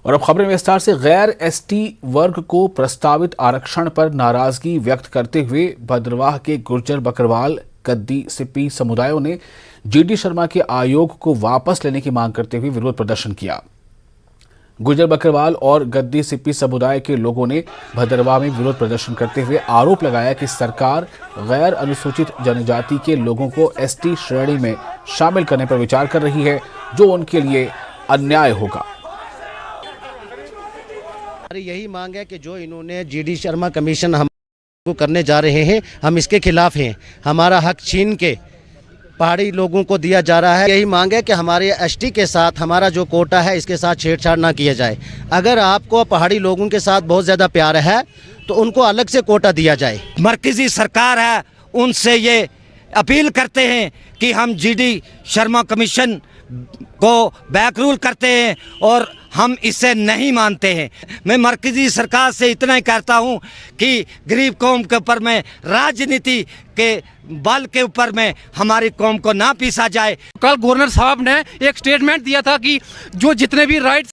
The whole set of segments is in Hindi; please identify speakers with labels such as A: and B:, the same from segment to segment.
A: और अब खबरें विस्तार से। गैर एसटी वर्ग को प्रस्तावित आरक्षण पर नाराजगी व्यक्त करते हुए भद्रवाह के गुर्जर बकरवाल गद्दी सिप्पी समुदायों ने जीडी शर्मा के आयोग को वापस लेने की मांग करते हुए विरोध प्रदर्शन किया। गुर्जर बकरवाल और गद्दी सिप्पी समुदाय के लोगों ने भद्रवाह में विरोध प्रदर्शन करते हुए आरोप लगाया कि सरकार गैर अनुसूचित जनजाति के लोगों को एसटी श्रेणी में शामिल करने पर विचार कर रही है, जो उनके लिए अन्याय होगा।
B: हमारी यही मांग है कि जो इन्होंने जीडी शर्मा कमीशन हम को करने जा रहे हैं, हम इसके खिलाफ हैं। हमारा हक छीन के पहाड़ी लोगों को दिया जा रहा है। यही मांग है कि हमारे एसटी के साथ हमारा जो कोटा है इसके साथ छेड़छाड़ ना किया जाए। अगर आपको पहाड़ी लोगों के साथ बहुत ज़्यादा प्यार है तो उनको अलग से कोटा दिया जाए।
C: मरकजी सरकार है, उनसे ये अपील करते हैं कि हम जीडी शर्मा कमीशन को बैक रूल करते हैं और हम इसे नहीं मानते हैं। मैं मरकजी सरकार से इतना ही कहता हूं कि गरीब कौम के ऊपर में राजनीति के बल के ऊपर में हमारी कौम को ना पीसा जाए।
D: कल गवर्नर साहब ने एक स्टेटमेंट दिया था कि जो जितने भी राइट्स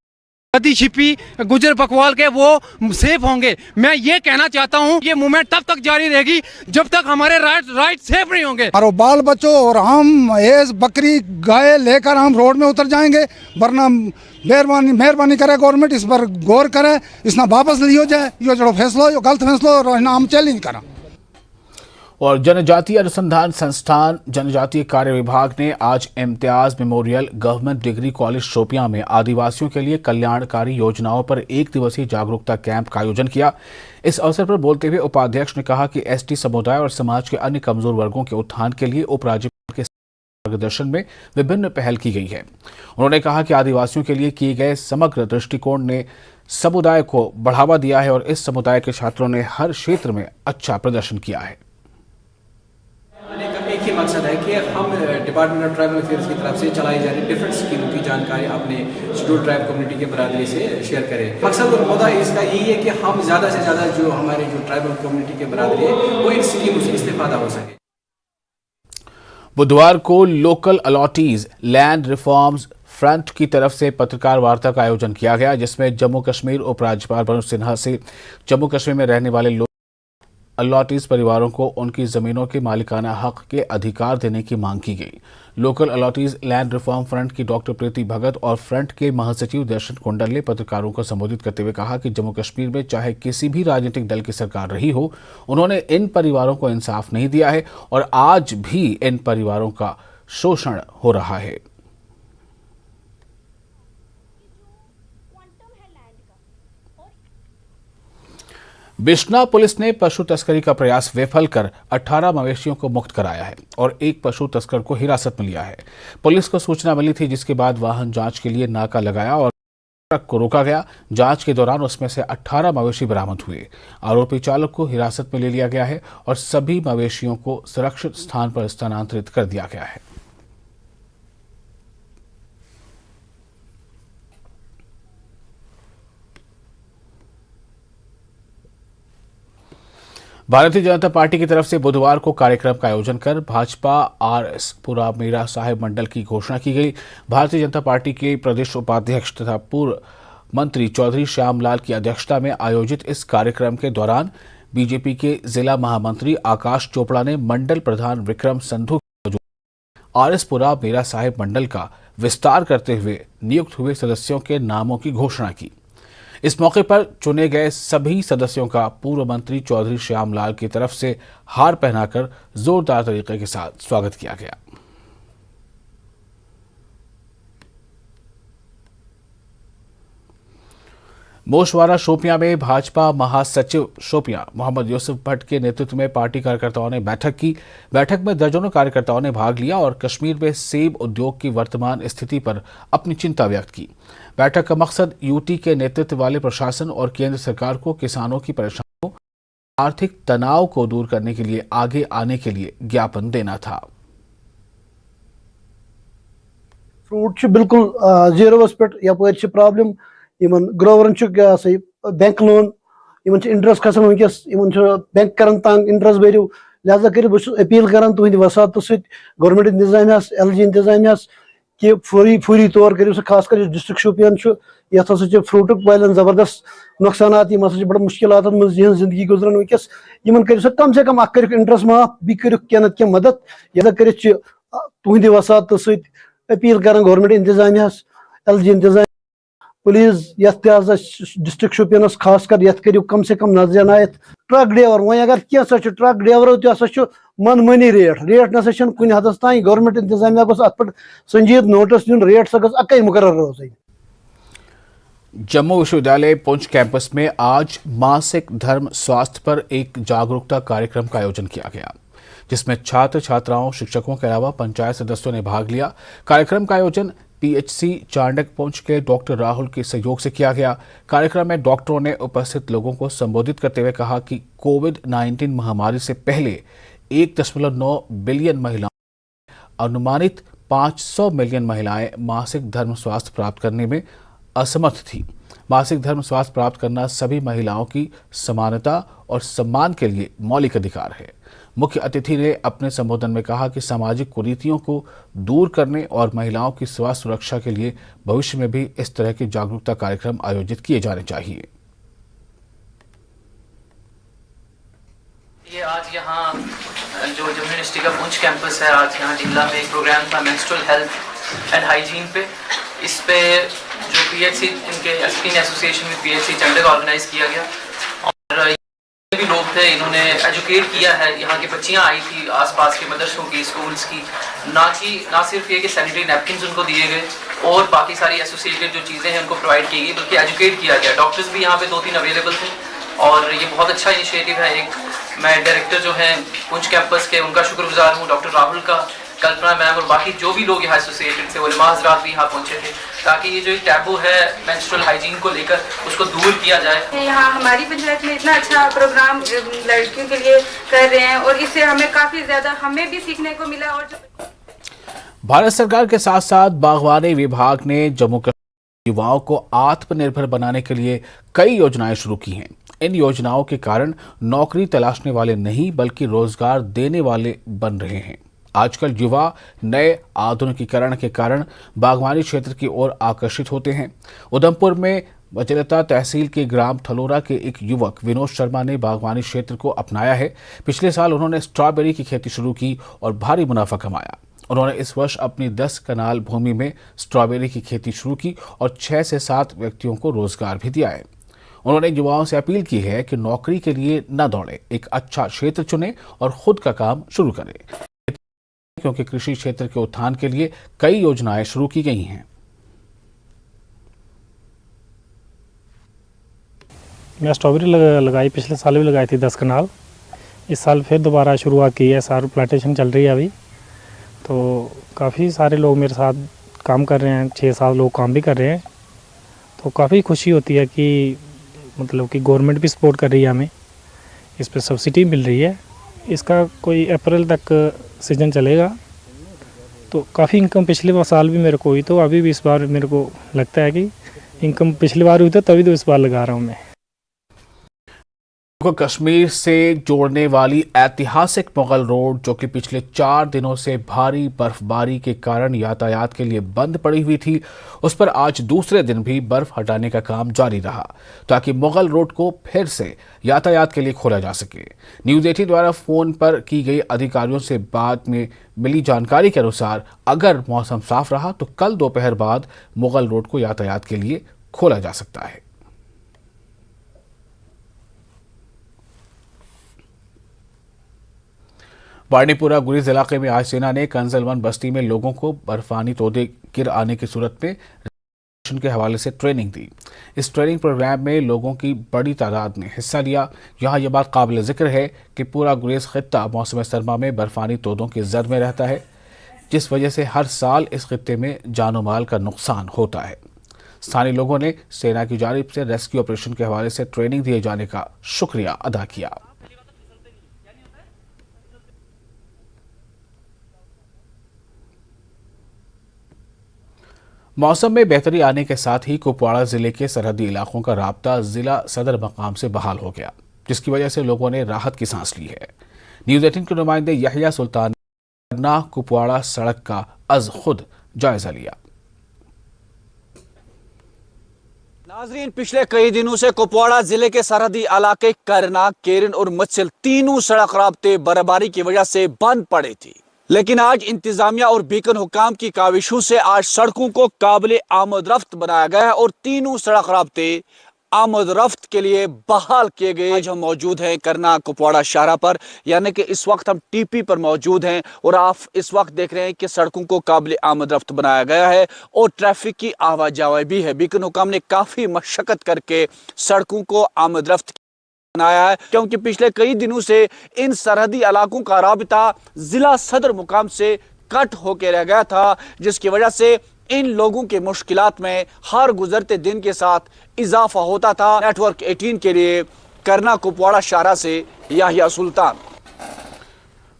D: गद्दी सिप्पी गुर्जर बकरवाल के वो सेफ होंगे। मैं ये कहना चाहता हूँ ये मूवमेंट तब तक जारी रहेगी जब तक हमारे राइट सेफ नहीं होंगे।
E: और बाल बच्चों और हम ये बकरी गाय लेकर हम रोड में उतर जाएंगे, वरना मेहरबानी करे गवर्नमेंट इस पर गौर करे, इसना वापस लियो जाए। यो जो फैसलो यो गलत फैसलो और हम चैलेंज करा।
A: और जनजातीय अनुसंधान संस्थान जनजातीय कार्य विभाग ने आज Imtiaz memorial government degree college Shopian में आदिवासियों के लिए कल्याणकारी योजनाओं पर एक दिवसीय जागरूकता कैंप का आयोजन किया। इस अवसर पर बोलते हुए उपाध्यक्ष ने कहा कि एसटी समुदाय और समाज के अन्य कमजोर वर्गों के उत्थान के लिए उपराज्यपाल के मार्गदर्शन में विभिन्न पहल की गई है। उन्होंने कहा कि आदिवासियों के लिए किए गए समग्र दृष्टिकोण ने समुदाय को बढ़ावा दिया है और इस समुदाय के छात्रों ने हर क्षेत्र में अच्छा प्रदर्शन किया है।
F: एक ही मकसद है कि हम डिपार्टमेंट ऑफ ट्राइबल अफेयर्स की तरफ से चलाई जा रही डिफरेंट स्कीमों की जानकारी अपने शेड्यूल्ड ट्राइब कम्युनिटी के बरादरी से शेयर करें। मकसद और मुद्दा इसका यही है कि हम ज़्यादा से ज़्यादा जो हमारे जो ट्राइबल कम्युनिटी के बरादरी है वो इन स्कीमों से इस्तेफादा हो सके।
A: बुधवार को local allottees land reforms front की तरफ से पत्रकार वार्ता का आयोजन किया गया, जिसमें जम्मू कश्मीर उपराज्यपाल मनोज सिन्हा से जम्मू कश्मीर में रहने वाले लोग अलॉटीज परिवारों को उनकी जमीनों के मालिकाना हक के अधिकार देने की मांग की गई। Local allottees land reform front की डॉक्टर प्रीति भगत और फ्रंट के महासचिव दर्शन कुंडल ने पत्रकारों को संबोधित करते हुए कहा कि जम्मू कश्मीर में चाहे किसी भी राजनीतिक दल की सरकार रही हो, उन्होंने इन परिवारों को इंसाफ नहीं दिया है और आज भी इन परिवारों का शोषण हो रहा है। बिश्ना पुलिस ने पशु तस्करी का प्रयास विफल कर 18 मवेशियों को मुक्त कराया है और एक पशु तस्कर को हिरासत में लिया है। पुलिस को सूचना मिली थी, जिसके बाद वाहन जांच के लिए नाका लगाया और ट्रक को रोका गया। जांच के दौरान उसमें से 18 मवेशी बरामद हुए। आरोपी चालक को हिरासत में ले लिया गया है और सभी मवेशियों को सुरक्षित स्थान पर स्थानांतरित कर दिया गया है। भारतीय जनता पार्टी की तरफ से बुधवार को कार्यक्रम का आयोजन कर भाजपा आरएस पुरा मीरा साहिब मंडल की घोषणा की गई। भारतीय जनता पार्टी के प्रदेश उपाध्यक्ष तथा पूर्व मंत्री चौधरी श्यामलाल की अध्यक्षता में आयोजित इस कार्यक्रम के दौरान बीजेपी के जिला महामंत्री आकाश चोपड़ा ने मंडल प्रधान विक्रम संधू आरएस पुरा मीरा साहिब मंडल का विस्तार करते हुए नियुक्त हुए सदस्यों के नामों की घोषणा की। इस मौके पर चुने गए सभी सदस्यों का पूर्व मंत्री चौधरी श्यामलाल की तरफ से हार पहनाकर जोरदार तरीके के साथ स्वागत किया गया। मोशवारा शोपियां में भाजपा महासचिव शोपियां मोहम्मद यूसुफ भट्ट के नेतृत्व में पार्टी कार्यकर्ताओं ने बैठक की। बैठक में दर्जनों कार्यकर्ताओं ने भाग लिया और कश्मीर में सेब उद्योग की वर्तमान स्थिति पर अपनी चिंता व्यक्त की। बैठक का मकसद यूटी के नेतृत्व वाले प्रशासन और केंद्र सरकार को किसानों की परेशानियों, आर्थिक तनाव को दूर करने के लिए आगे आने के लिए ज्ञापन देना था।
G: फ्रूट बिल्कुल जीरोस पे यपर प्रॉब्लम इन ग्रोवरन बैंक लोन इन इंटरेस्ट खसान वनकस इन बैंक कर तंग इंटरेस्ट भरू लिहाजा कर अपील कर तुंद वसात गवर्नमेंट इंतजामिया एलजी इंतजामिया कि फौरी तौर करियो खासकर डिस्ट्रिक्ट शोपियान ये फ्रूट वालन जबरदस्त नुकसान यम बड़ मुश्किलात मज जिंदगी गुजरान वनकस इन करो कम से कम कर इंटरेस्ट माफ बी कर क्या मदद यह कर तुंद वसात अपील कर गवर्नमेंट इंतजामिया LG इंतजाम प्लीज डिस्ट्रिक्ट शोपियान खासकर यथ करो कम से कम नजर नायत ट्रक ड्राइवर वो अगर क्या ट्रक ड्राइवरों तह मनमानी रेट नसा कुन हदस तान गवर्नमेंट इंतजामिया गोस अत संजीद नोटिस दिन रेट सा गई अक मुकर्रर रोज।
A: जम्मू विश्वविद्यालय पुंछ कैंपस में आज मासिक धर्म स्वास्थ्य पर एक जागरूकता कार्यक्रम का आयोजन किया गया, जिसमें छात्र छात्राओं, शिक्षकों के अलावा पंचायत सदस्यों ने भाग लिया। कार्यक्रम का आयोजन PHC चांडक पुंछ के डॉक्टर राहुल के सहयोग से किया गया। कार्यक्रम में डॉक्टरों ने उपस्थित लोगों को संबोधित करते हुए कहा कि कोविड-19 महामारी से पहले 1.9 बिलियन महिलाओं, अनुमानित 500 मिलियन महिलाएं मासिक धर्म स्वास्थ्य प्राप्त करने में असमर्थ थी। मासिक धर्म स्वास्थ्य प्राप्त करना सभी महिलाओं की समानता और सम्मान के लिए मौलिक अधिकार है। मुख्य अतिथि ने अपने संबोधन में कहा कि सामाजिक कुरीतियों को दूर करने और महिलाओं की स्वास्थ्य सुरक्षा के लिए भविष्य में भी इस तरह के जागरूकता कार्यक्रम आयोजित किए जाने चाहिए।
H: ये आज यहाँ जो जम्मू यूनिवर्सिटी का पुंछ कैंपस है, आज यहाँ जिला में एक प्रोग्राम था मेंस्ट्रुअल हेल्थ एंड हाइजीन पे। इस पे जो PHC इनके स्किन एसोसिएशन में PHC चांडक ऑर्गेनाइज किया गया और ये भी लोग थे, इन्होंने एजुकेट किया है। यहाँ की बच्चियाँ आई थी आसपास के मदरसों की, स्कूल्स की, ना सिर्फ ये कि सैनिटरी नैपकिन उनको दिए गए और बाकी सारी एसोसिएटेड जो चीज़ें हैं उनको प्रोवाइड की गई, बल्कि एजुकेट किया गया। डॉक्टर्स भी यहाँ पे 2-3 अवेलेबल थे और ये बहुत अच्छा इनिशिएटिव है। एक मैं डायरेक्टर जो हैं पुंछ कैंपस के, उनका शुक्रगुजार हूँ, डॉक्टर राहुल का, कल्पना मैम और बाकी जो भी लोग यहाँ एसोसिएटेड थे, उलमा हज़रात भी यहाँ पहुँचे थे, ताकि ये जो एक टैबू है मेंस्ट्रुअल हाइजीन को लेकर उसको दूर किया जाए।
I: यहाँ हमारी पंचायत में इतना अच्छा प्रोग्राम लड़कियों के लिए कर रहे हैं और इससे हमें काफ़ी ज़्यादा हमें भी सीखने को मिला। और
A: भारत सरकार के साथ साथ बागवानी विभाग ने जम्मू कश्मीर युवाओं को आत्मनिर्भर बनाने के लिए कई योजनाएं शुरू की हैं। इन योजनाओं के कारण नौकरी तलाशने वाले नहीं बल्कि रोजगार देने वाले बन रहे हैं। आजकल युवा नए आधुनिकीकरण के कारण बागवानी क्षेत्र की ओर आकर्षित होते हैं। उधमपुर में वजलता तहसील के ग्राम थलोरा के एक युवक विनोद शर्मा ने बागवानी क्षेत्र को अपनाया है। पिछले साल उन्होंने स्ट्रॉबेरी की खेती शुरू की और भारी मुनाफा कमाया। उन्होंने इस वर्ष अपनी 10 कनाल भूमि में स्ट्रॉबेरी की खेती शुरू की और 6 से 7 व्यक्तियों को रोजगार भी दिया है। उन्होंने युवाओं से अपील की है कि नौकरी के लिए न दौड़े, एक अच्छा क्षेत्र चुनें और खुद का काम शुरू करें, क्योंकि कृषि क्षेत्र के उत्थान के लिए कई योजनाएं शुरू की गई हैं।
J: मैं स्ट्रॉबेरी लगाई, पिछले साल भी लगाई थी 10 कनाल। इस साल फिर दोबारा शुरुआत की है, सारी प्लांटेशन चल रही है अभी। तो काफ़ी सारे लोग मेरे साथ काम कर रहे हैं, 6-7 लोग काम भी कर रहे हैं। तो काफ़ी खुशी होती है कि मतलब कि गवर्नमेंट भी सपोर्ट कर रही है हमें, इस पर सब्सिडी मिल रही है। इसका कोई अप्रैल तक सीजन चलेगा। तो काफ़ी इनकम पिछले साल भी मेरे को हुई, तो अभी भी इस बार मेरे को लगता है कि इनकम पिछली बार हुई तो तभी तो इस बार लगा रहा हूँ मैं।
A: को कश्मीर से जोड़ने वाली ऐतिहासिक मुगल रोड, जो कि पिछले 4 दिनों से भारी बर्फबारी के कारण यातायात के लिए बंद पड़ी हुई थी, उस पर आज दूसरे दिन भी बर्फ हटाने का काम जारी रहा ताकि मुगल रोड को फिर से यातायात के लिए खोला जा सके। न्यूज़ 18 द्वारा फोन पर की गई अधिकारियों से बात में मिली जानकारी के अनुसार अगर मौसम साफ रहा तो कल दोपहर बाद मुगल रोड को यातायात के लिए खोला जा सकता है। बांडीपुरा गुरेज इलाके में आज सेना ने कंजलवन बस्ती में लोगों को बर्फानी तोदे गिर आने की सूरत में के हवाले से ट्रेनिंग दी। इस ट्रेनिंग प्रोग्राम में लोगों की बड़ी तादाद ने हिस्सा लिया। यहाँ यह बात काबिल जिक्र है कि पूरा गुरेज खित्ता मौसम सरमा में बर्फानी तोदों की जद में रहता है, जिस वजह से हर साल इस खित्ते में जानो माल का नुकसान होता है। स्थानीय लोगों ने सेना की जानिब से रेस्क्यू ऑपरेशन के हवाले से ट्रेनिंग दिए जाने का शुक्रिया अदा किया। मौसम में बेहतरी आने के साथ ही कुपवाड़ा जिले के सरहदी इलाकों का राब्ता जिला सदर मकाम से बहाल हो गया, जिसकी वजह से लोगों ने राहत की सांस ली है। न्यूज़ 18 के नुमाइंदे यहिया सुल्तान करना कुपवाड़ा सड़क का अज खुद जायजा लिया।
K: नाजरीन, पिछले कई दिनों से कुपवाड़ा जिले के सरहदी इलाके करना, केरन और मच्छल तीनों सड़क राब्ते बर्फबारी की वजह से बंद पड़े थी, लेकिन आज इंतजामिया और बीकन हुकाम की काविशों से आज सड़कों को काबिल आमद रफ्त बनाया गया है और तीनों सड़क राब्ते आमद रफ्त के लिए बहाल किए गए। आज हम मौजूद हैं करना कुपवाड़ा शाहरा पर, यानी कि इस वक्त हम टीपी पर मौजूद हैं और आप इस वक्त देख रहे हैं कि सड़कों को काबिल आमद रफ्त बनाया गया है और ट्रैफिक की आवाजाही भी है। बीकन हुकाम ने काफ़ी मशक्कत करके सड़कों को आमद रफ्त बनाया है, क्योंकि पिछले कई दिनों से इन सरहदी इलाकों का राबिता जिला सदर मुकाम से कट होकर रह गया था, जिसकी वजह से इन लोगों के मुश्किलात में हर गुजरते दिन के साथ इजाफा होता था। नेटवर्क 18 के लिए करना कुपवाड़ा शाहरा से याहिया सुल्तान।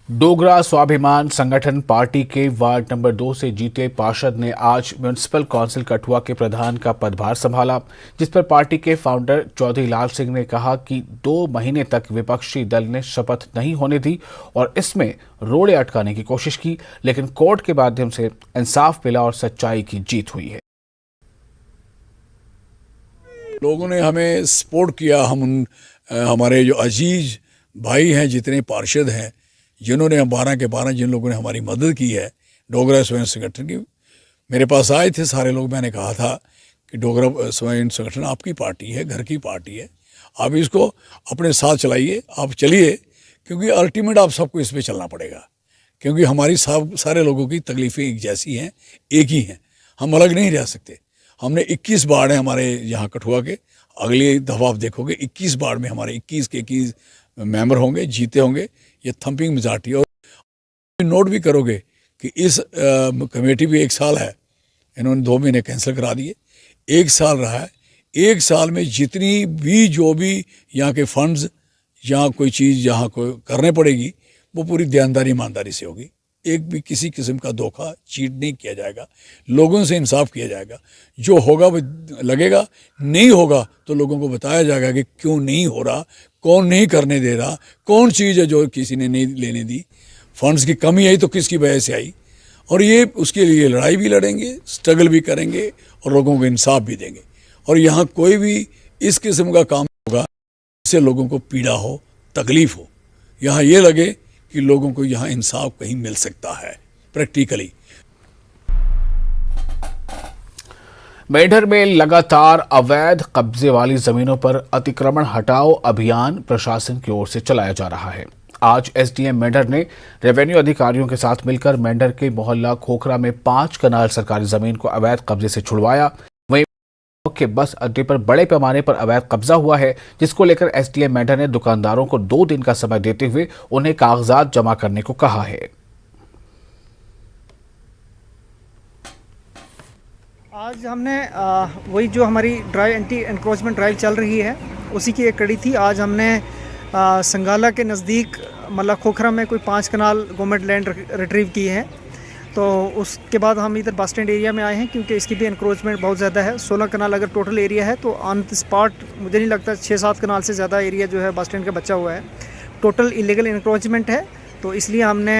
A: डोगरा स्वाभिमान संगठन पार्टी के वार्ड नंबर 2 से जीते पार्षद ने आज म्युनिसिपल काउंसिल कठुआ के प्रधान का पदभार संभाला, जिस पर पार्टी के फाउंडर चौधरी लाल सिंह ने कहा कि 2 महीने तक विपक्षी दल ने शपथ नहीं होने दी और इसमें रोड़े अटकाने की कोशिश की, लेकिन कोर्ट के माध्यम से इंसाफ मिला और सच्चाई की जीत हुई है।
L: लोगों ने हमें सपोर्ट किया। हम हमारे जो अजीज भाई हैं, जितने पार्षद हैं, जिन्होंने 12 के 12 जिन लोगों ने हमारी मदद की है डोगरा स्वयं संगठन की, मेरे पास आए थे सारे लोग। मैंने कहा था कि डोगरा स्वयं संगठन आपकी पार्टी है, घर की पार्टी है, आप इसको अपने साथ चलाइए, आप चलिए, क्योंकि अल्टीमेट आप सबको इस पर चलना पड़ेगा, क्योंकि हमारी सारे लोगों की तकलीफ़ें एक जैसी हैं, एक ही हैं, हम अलग नहीं रह सकते। हमने 21 वार्ड हैं हमारे यहाँ कठुआ के, अगली दफ़ा आप देखोगे 21 वार्ड में हमारे 21 के 21 मेंबर होंगे, जीते होंगे, ये थंपिंग मेजॉरिटी। और नोट भी करोगे कि इस कमेटी भी 1 साल है, इन्होंने 2 महीने कैंसिल करा दिए, 1 साल रहा है। 1 साल में जितनी भी जो भी यहाँ के फंड्स, यहाँ कोई चीज़ यहाँ को करने पड़ेगी, वो पूरी ईमानदारी ईमानदारी से होगी। एक भी किसी किस्म का धोखा चीट नहीं किया जाएगा, लोगों से इंसाफ किया जाएगा। जो होगा वो लगेगा, नहीं होगा तो लोगों को बताया जाएगा कि क्यों नहीं हो रहा, कौन नहीं करने दे रहा, कौन चीज़ है जो किसी ने नहीं लेने दी, फंड्स की कमी आई तो किसकी वजह से आई, और ये उसके लिए लड़ाई भी लड़ेंगे, स्ट्रगल भी करेंगे और लोगों को इंसाफ भी देंगे। और यहाँ कोई भी इस किस्म का काम होगा जिससे लोगों को पीड़ा हो, तकलीफ़ हो, यहाँ ये लगे कि लोगों को यहाँ इंसाफ कहीं मिल सकता है प्रैक्टिकली।
A: मेंढर में लगातार अवैध कब्जे वाली जमीनों पर अतिक्रमण हटाओ अभियान प्रशासन की ओर से चलाया जा रहा है। आज एसडीएम मेंढर ने रेवेन्यू अधिकारियों के साथ मिलकर मेंढर के मोहल्ला खोखरा में 5 कनाल सरकारी जमीन को अवैध कब्जे से छुड़वाया। वहीं के बस अड्डे पर बड़े पैमाने पर अवैध कब्जा हुआ है, जिसको लेकर एसडीएम मेंढर ने दुकानदारों को 2 दिन का समय देते हुए उन्हें कागजात जमा करने को कहा है।
M: आज हमने वही जो हमारी ड्राइव एंटी एनक्रोचमेंट ड्राइव चल रही है, उसी की एक कड़ी थी। आज हमने संगाला के नज़दीक मतलब खोखरा में कोई 5 कनाल गवर्नमेंट लैंड रिट्रीव की है। तो उसके बाद हम इधर बस स्टैंड एरिया में आए हैं, क्योंकि इसकी भी एनक्रोचमेंट बहुत ज़्यादा है। 16 कनाल अगर टोटल एरिया है तो ऑन द स्पॉट मुझे नहीं लगता 6-7 कनाल से ज़्यादा एरिया जो है बस स्टैंड का बचा हुआ है। टोटल इलीगल एनक्रोचमेंट है। तो इसलिए हमने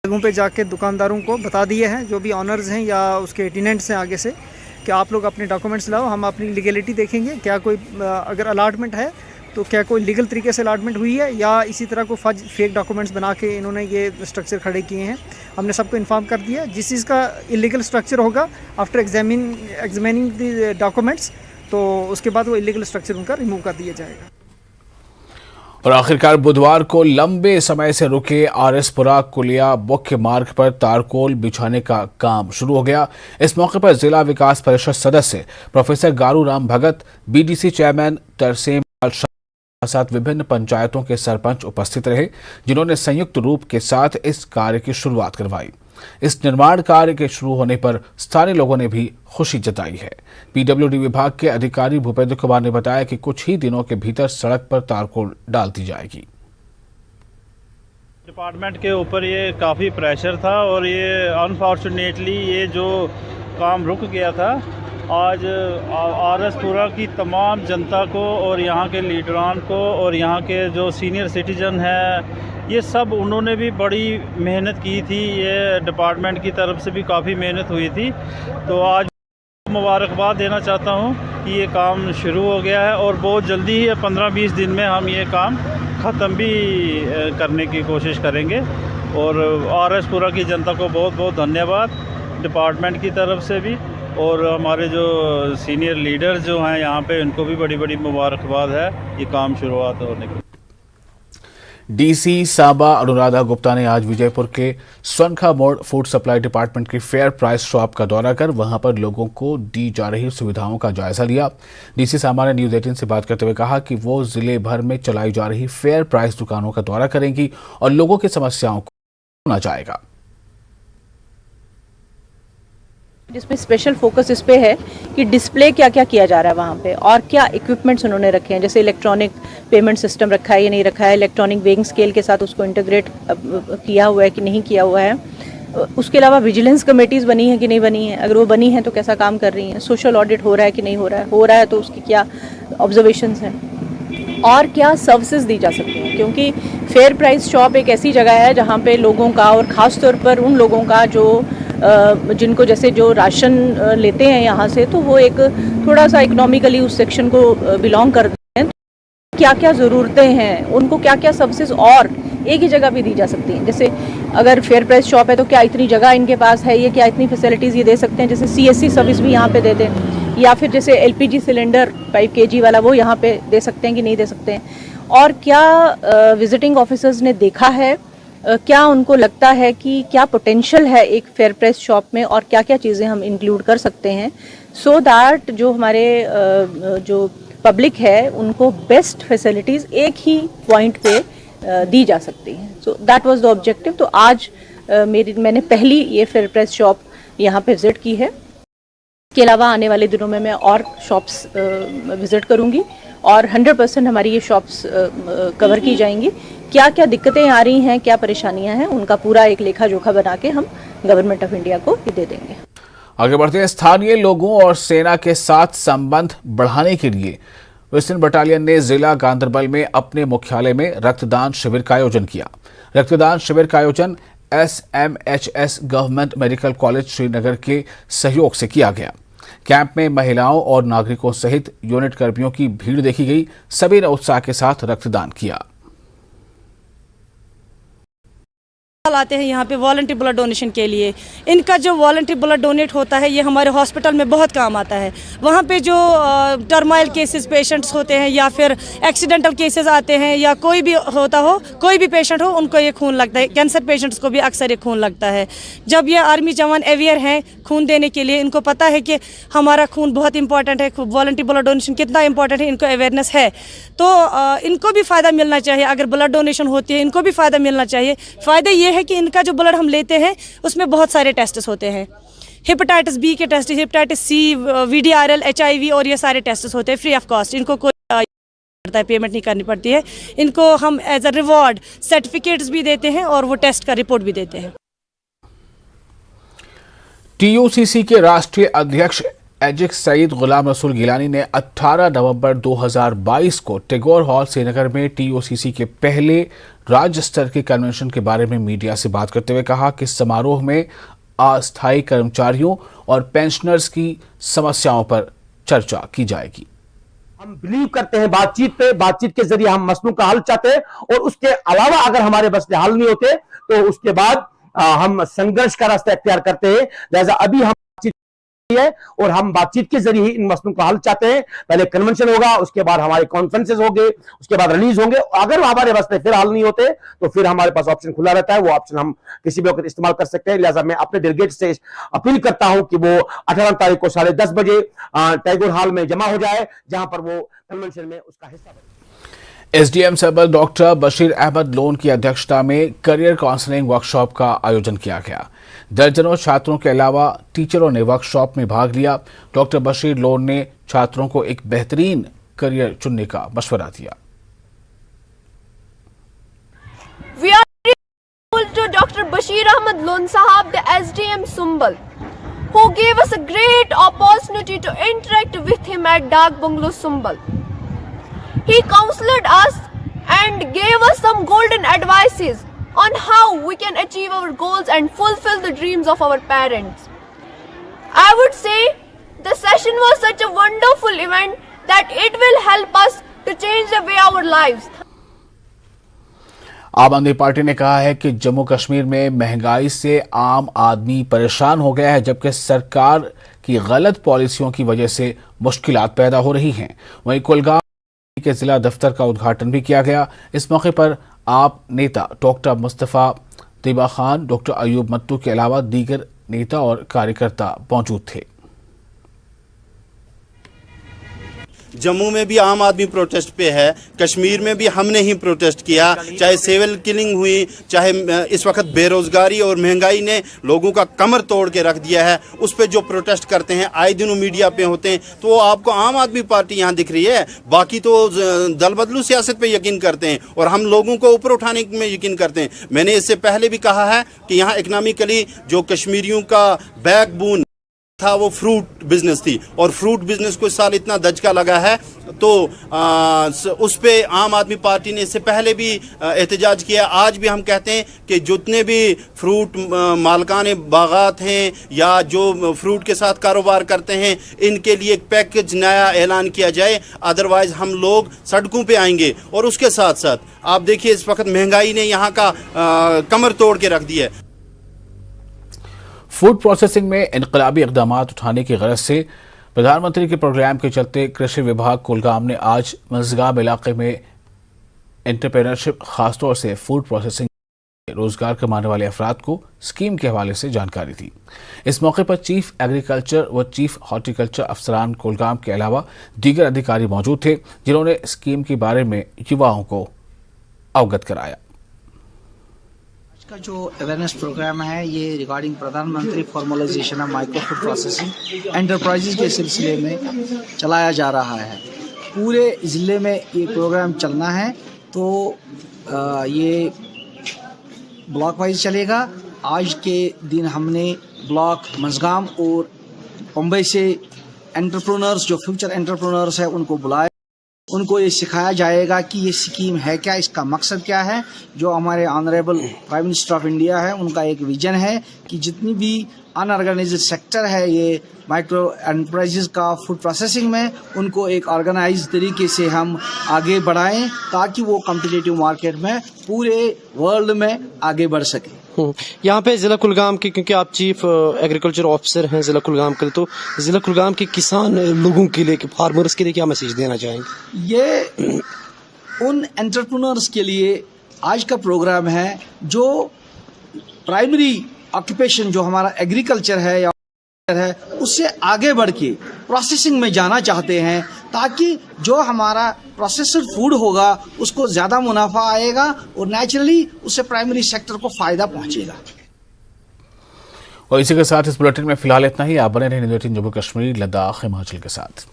M: जगहों पे जाके दुकानदारों को बता दिए हैं, जो भी ऑनर्स हैं या उसके टेनेंट्स हैं आगे से, कि आप लोग अपने डॉक्यूमेंट्स लाओ, हम अपनी लीगलिटी देखेंगे। क्या कोई अगर अलाटमेंट है तो क्या कोई लीगल तरीके से अलाटमेंट हुई है या इसी तरह को फेक डॉक्यूमेंट्स बना के इन्होंने ये स्ट्रक्चर खड़े किए हैं। हमने सबको इन्फॉर्म कर दिया। जिस चीज़ का इलीगल स्ट्रक्चर होगा आफ्टर एग्जामिनिंग द डॉक्यूमेंट्स, तो उसके बाद वो इलीगल स्ट्रक्चर उनका रिमूव कर दिया जाएगा।
A: और आखिरकार बुधवार को लंबे समय से रुके आरएसपुरा कुलिया मुख्य मार्ग पर तारकोल बिछाने का काम शुरू हो गया। इस मौके पर जिला विकास परिषद सदस्य प्रोफेसर गारू राम भगत, बीडीसी चेयरमैन तरसेम साथ विभिन्न पंचायतों के सरपंच उपस्थित रहे, जिन्होंने संयुक्त रूप के साथ इस कार्य की शुरुआत करवाई। इस निर्माण कार्य के शुरू होने पर स्थानीय लोगों ने भी खुशी जताई है। पीडब्ल्यूडी विभाग के अधिकारी भूपेंद्र कुमार ने बताया कि कुछ ही दिनों के भीतर सड़क पर तारकोल डाल दी जाएगी।
N: डिपार्टमेंट के ऊपर ये काफ़ी प्रेशर था और ये अनफॉर्चुनेटली ये जो काम रुक गया था। आज आरएसपुरा की तमाम जनता को और यहाँ के लीडरान को और यहाँ के जो सीनियर सिटीजन हैं ये सब उन्होंने भी बड़ी मेहनत की थी, ये डिपार्टमेंट की तरफ से भी काफ़ी मेहनत हुई थी। तो आज मुबारकबाद देना चाहता हूँ कि ये काम शुरू हो गया है और बहुत जल्दी ही 15-20 दिन में हम ये काम ख़त्म भी करने की कोशिश करेंगे। और RS पुरा की जनता को बहुत बहुत धन्यवाद डिपार्टमेंट की तरफ से भी, और हमारे जो सीनियर लीडर्स जो हैं यहाँ पे उनको भी बड़ी बड़ी मुबारकबाद है ये काम शुरुआत होने की।
A: डीसी सांबा अनुराधा गुप्ता ने आज विजयपुर के स्वनखा मोड़ फूड सप्लाई डिपार्टमेंट की फेयर प्राइस शॉप का दौरा कर वहां पर लोगों को दी जा रही सुविधाओं का जायजा लिया। डीसी सांबा ने न्यूज़ 18 से बात करते हुए कहा कि वो जिले भर में चलाई जा रही फेयर प्राइस दुकानों का दौरा करेंगी और लोगों की समस्याओं को सुना जाएगा,
O: जिसमें स्पेशल फोकस इस पे है कि डिस्प्ले क्या क्या किया जा रहा है वहाँ पे और क्या इक्विपमेंट्स उन्होंने रखे हैं, जैसे इलेक्ट्रॉनिक पेमेंट सिस्टम रखा है या नहीं रखा है, इलेक्ट्रॉनिक वेइंग स्केल के साथ उसको इंटीग्रेट किया हुआ है कि नहीं किया हुआ है। उसके अलावा विजिलेंस कमेटीज़ बनी है कि नहीं बनी है, अगर वो बनी है तो कैसा काम कर रही हैं, सोशल ऑडिट हो रहा है कि नहीं हो रहा है तो उसकी क्या ऑब्जर्वेशंस हैं और क्या सर्विसेज दी जा सकती हैं। क्योंकि फेयर प्राइस शॉप एक ऐसी जगह है जहाँ पे लोगों का और ख़ास तौर पर उन लोगों का जो जिनको जैसे जो राशन लेते हैं यहाँ से, तो वो एक थोड़ा सा इकोनॉमिकली उस सेक्शन को बिलोंग करते हैं, तो क्या क्या ज़रूरतें हैं, उनको क्या क्या सर्विसेज और एक ही जगह भी दी जा सकती हैं। जैसे अगर फेयर प्राइस शॉप है तो क्या इतनी जगह इनके पास है, ये क्या इतनी फैसिलिटीज़ ये दे सकते हैं, जैसे CSC सर्विस भी यहाँ पे दे दें, या फिर जैसे LPG सिलेंडर 5 kg वाला वो यहाँ पे दे सकते हैं कि नहीं दे सकते हैं, और क्या विजिटिंग ऑफिसर्स ने देखा है, क्या उनको लगता है कि क्या पोटेंशियल है एक फेयर प्राइस शॉप में और क्या क्या चीज़ें हम इंक्लूड कर सकते हैं, सो दैट जो हमारे जो पब्लिक है उनको बेस्ट फैसिलिटीज़ एक ही पॉइंट पे दी जा सकती हैं। So that was the objective. तो आज मैंने पहली ये फेयर प्राइस शॉप यहाँ पे विज़िट की है। इसके अलावा आने वाले दिनों में मैं और शॉप्स विज़िट करूँगी और 100% हमारी ये शॉप्स कवर की जाएंगी। क्या क्या दिक्कतें आ रही हैं, क्या परेशानियां हैं, उनका पूरा एक लेखा जोखा बना के हम गवर्नमेंट ऑफ इंडिया को दे देंगे।
A: आगे बढ़ते हैं। स्थानीय लोगों और सेना के साथ संबंध बढ़ाने के लिए वेस्टर्न बटालियन ने जिला गांधरबल में अपने मुख्यालय में रक्तदान शिविर का आयोजन किया। रक्तदान शिविर का आयोजन SMHS government medical college Srinagar के सहयोग से किया गया। कैंप में महिलाओं और नागरिकों सहित यूनिट कर्मियों की भीड़ देखी गई। सभी ने उत्साह के साथ रक्तदान किया।
P: आते हैं यहाँ पे वॉलंटरी ब्लड डोनेशन के लिए। इनका जो वॉलंटरी ब्लड डोनेट होता है ये हमारे हॉस्पिटल में बहुत काम आता है। वहाँ पे जो टर्माइल केसेस पेशेंट्स होते हैं या फिर एक्सीडेंटल केसेस आते हैं या कोई भी होता हो, कोई भी पेशेंट हो, उनको ये खून लगता है। कैंसर पेशेंट्स को भी अक्सर ये खून लगता है। जब ये आर्मी जवान अवेयर हैं खून देने के लिए, इनको पता है कि हमारा खून बहुत इंपॉर्टेंट है, वॉलंटरी ब्लड डोनेशन कितना इंपॉर्टेंट है, इनको अवेयरनेस है, तो इनको भी फ़ायदा मिलना चाहिए। अगर ब्लड डोनेशन होती है इनको भी फ़ायदा मिलना चाहिए। फ़ायदा ये है कि इनका जो ब्लड हम लेते हैं उसमें बहुत सारे टेस्ट होते हैं, हेपेटाइटिस बी के test, hepatitis C, VDRL, HIV और ये सारे टेस्ट होते हैं फ्री ऑफ कॉस्ट। इनको कोई पेमेंट नहीं करनी पड़ती है। इनको हम एज अ रिवॉर्ड सर्टिफिकेट्स भी देते हैं और वो टेस्ट का रिपोर्ट भी देते हैं।
A: TUCC के राष्ट्रीय अध्यक्ष एजिक सईद गुलाम रसूल गिलानी ने 18 नवंबर 2022 को टैगोर हॉल श्रीनगर में TUCC के पहले राज्य स्तर के कन्वेंशन के बारे में मीडिया से बात करते हुए कहा कि समारोह में अस्थायी कर्मचारियों और पेंशनर्स की समस्याओं पर चर्चा की जाएगी।
Q: हम बिलीव करते हैं बातचीत पे, बातचीत के जरिए हम मसलों का हल चाहते हैं और उसके अलावा अगर हमारे मसले हल नहीं होते तो उसके बाद हम संघर्ष का रास्ता इख्तियार करते हैं। लिहाजा अभी हम है और हम बातचीत के जरिए इन मसलों का हल चाहते हैं। पहले कन्वेंशन होगा, उसके बाद हमारे कॉन्फ्रेंसेस होंगे, उसके बाद रिलीज होंगे। अगर हमारे मसले फिर हल नहीं होते तो फिर हमारे पास ऑप्शन खुला रहता है, वो ऑप्शन हम किसी भी वक्त इस्तेमाल कर सकते हैं। लिहाजा मैं अपने डेलीगेट से अपील करता हूं कि वो 18 तारीख को 10:30 बजे टैगोर हॉल में जमा हो जाए, जहां पर वो कन्वेंशन में उसका हिस्सा बने।
A: SDM सबल डॉक्टर बशीर अहमद लोन की अध्यक्षता में करियर काउंसलिंग वर्कशॉप का आयोजन किया गया। दर्जनों छात्रों के अलावा टीचरों ने वर्कशॉप में भाग लिया। डॉक्टर बशीर लोन ने छात्रों को एक बेहतरीन करियर चुनने का मशवरा दिया।
R: We are grateful to Dr. Bashir Ahmed Lon Sahab, the SDM Sumbal, who gave us a great opportunity to interact with him at Dak Bungalow Sumbal. He counseled us and gave us some golden advices on how we can achieve our goals and fulfill the dreams of our parents. I would say the session was such a wonderful event that it will help us to change the way our lives.
A: आम आदमी पार्टी ने कहा है कि जम्मू कश्मीर में महंगाई से आम आदमी परेशान हो गया है, जबकि सरकार की गलत पॉलिसियों की वजह से मुश्किलात पैदा हो रही हैं। वहीं कुलगाम के जिला दफ्तर का उद्घाटन भी किया गया। इस मौके पर आप नेता डॉक्टर मुस्तफ़ा तिबा खान, डॉक्टर अयूब मत्तू के अलावा दीगर नेता और कार्यकर्ता मौजूद थे।
S: जम्मू में भी आम आदमी प्रोटेस्ट पे है, कश्मीर में भी हमने ही प्रोटेस्ट किया, चाहे सिविल किलिंग हुई, चाहे इस वक्त बेरोजगारी और महंगाई ने लोगों का कमर तोड़ के रख दिया है। उस पे जो प्रोटेस्ट करते हैं आए दिनों मीडिया पे होते हैं, तो आपको आम आदमी पार्टी यहाँ दिख रही है। बाकी तो दल बदलू सियासत पे यकीन करते हैं और हम लोगों को ऊपर उठाने में यकीन करते हैं। मैंने इससे पहले भी कहा है कि यहाँ इकनॉमिकली जो कश्मीरियों का बैकबोन था वो फ्रूट बिजनेस थी, और फ्रूट बिजनेस को इस साल इतना दचका लगा है तो उस पे आम आदमी पार्टी ने इससे पहले भी एहतजाज किया। आज भी हम कहते हैं कि जितने भी फ्रूट मालकान बागात हैं या जो फ्रूट के साथ कारोबार करते हैं, इनके लिए एक पैकेज नया ऐलान किया जाए, अदरवाइज हम लोग सड़कों पे आएंगे। और उसके साथ साथ आप देखिए इस वक्त महंगाई ने यहाँ का कमर तोड़ के रख दिया है।
A: फूड प्रोसेसिंग में इनकलाबी इकदाम उठाने की गरज से प्रधानमंत्री के प्रोग्राम के चलते कृषि विभाग कुलगाम ने आज मजगाम इलाके में एंटरप्रेन्योरशिप, खासतौर से फूड प्रोसेसिंग रोजगार कमाने वाले अफराद को स्कीम के हवाले से जानकारी दी। इस मौके पर चीफ एग्रीकल्चर व चीफ हॉर्टिकल्चर अफसरान कुलगाम के अलावा दीगर अधिकारी मौजूद थे, जिन्होंने स्कीम के बारे में युवाओं को अवगत कराया।
T: का जो अवेयरनेस प्रोग्राम है ये रिगार्डिंग प्रधानमंत्री formalisation of micro food processing enterprises के सिलसिले में चलाया जा रहा है। पूरे ज़िले में ये प्रोग्राम चलना है, तो ये ब्लॉक वाइज चलेगा। आज के दिन हमने ब्लॉक मजगाम और मुंबई से एंटरप्रेन्योर्स जो फ्यूचर एंटरप्रेन्योर्स है उनको बुलाया, उनको ये सिखाया जाएगा कि ये स्कीम है क्या, इसका मकसद क्या है। जो हमारे honourable prime minister of India है, उनका एक विजन है कि जितनी भी अनऑर्गेनाइज्ड सेक्टर है ये माइक्रो एंटरप्राइजेज का फूड प्रोसेसिंग में, उनको एक ऑर्गेनाइज तरीके से हम आगे बढ़ाएं ताकि वो कॉम्पिटिटिव मार्केट में पूरे वर्ल्ड में आगे बढ़ सके।
U: यहाँ पे ज़िला कुलगाम के, क्योंकि आप चीफ एग्रीकल्चर ऑफिसर हैं ज़िला कुलगाम के, तो ज़िला कुलगाम के किसान लोगों के लिए, फार्मर्स के लिए क्या मैसेज देना चाहेंगे? ये उन एंटरप्रेन्योर्स के लिए आज का प्रोग्राम है जो प्राइमरी ऑक्यूपेशन जो हमारा एग्रीकल्चर है या है उससे आगे बढ़ के प्रोसेसिंग में जाना चाहते हैं, ताकि जो हमारा प्रोसेस्ड फूड होगा उसको ज़्यादा मुनाफा आएगा और नेचुरली उससे प्राइमरी सेक्टर को फ़ायदा पहुंचेगा।
A: और इसी के साथ इस बुलेटिन में फिलहाल इतना ही। आप बने रहे न्यूज़ 18 जम्मू कश्मीर, लद्दाख, हिमाचल के साथ।